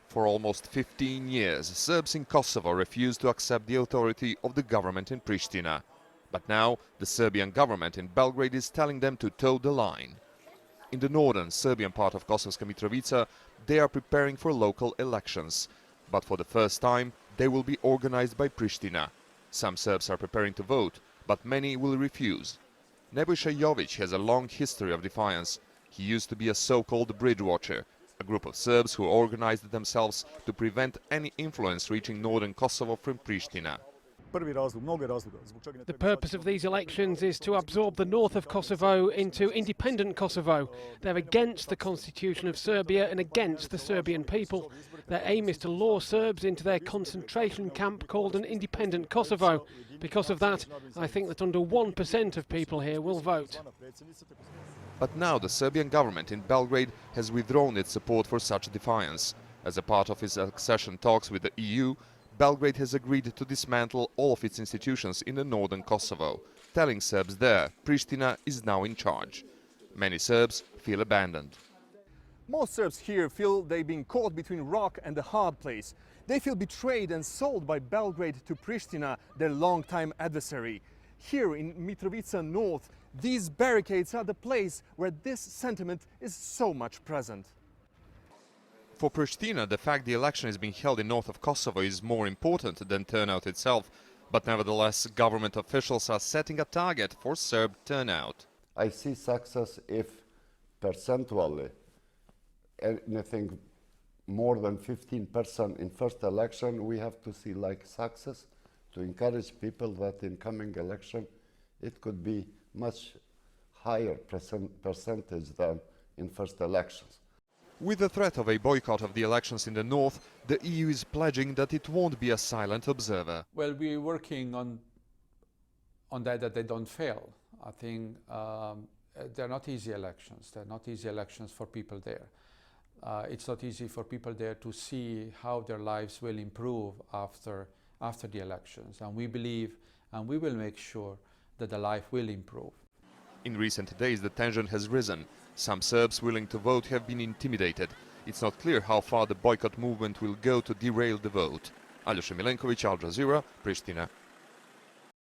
For almost 15 years, Serbs in Kosovo refused to accept the authority of the government in Pristina. But now, the Serbian government in Belgrade is telling them to toe the line. In the northern Serbian part of Kosovska Mitrovica, they are preparing for local elections. But for the first time, they will be organized by Pristina. Some Serbs are preparing to vote, but many will refuse. Nebojša Jović has a long history of defiance. He used to be a so-called bridge watcher, a group of Serbs who organized themselves to prevent any influence reaching northern Kosovo from Pristina. The purpose of these elections is to absorb the north of Kosovo into independent Kosovo. They're against the constitution of Serbia and against the Serbian people. Their aim is to lure Serbs into their concentration camp called an independent Kosovo. Because of that, I think that under 1% of people here will vote. But now the Serbian government in Belgrade has withdrawn its support for such defiance. As a part of its accession talks with the EU, Belgrade has agreed to dismantle all of its institutions in the northern Kosovo, telling Serbs there Pristina is now in charge. Many Serbs feel abandoned. Most Serbs here feel they've been caught between rock and a hard place. They feel betrayed and sold by Belgrade to Pristina, their longtime adversary. Here in Mitrovica North, these barricades are the place where this sentiment is so much present. For Pristina, the fact the election is being held in north of Kosovo is more important than turnout itself. But nevertheless, government officials are setting a target for Serb turnout. I see success if percentually anything more than 15% in first election, we have to see like success to encourage people that in coming election it could be much higher percentage than in first elections. With the threat of a boycott of the elections in the north, the EU is pledging that it won't be a silent observer. Well, we're working on that they don't fail. I think they're not easy elections. They're not easy elections for people there. It's not easy for people there to see how their lives will improve after the elections. And we believe and we will make sure that the life will improve. In recent days, the tension has risen. Some Serbs willing to vote have been intimidated. It's not clear how far the boycott movement will go to derail the vote. Aljosa, Milenkovic, Al Jazeera, Pristina.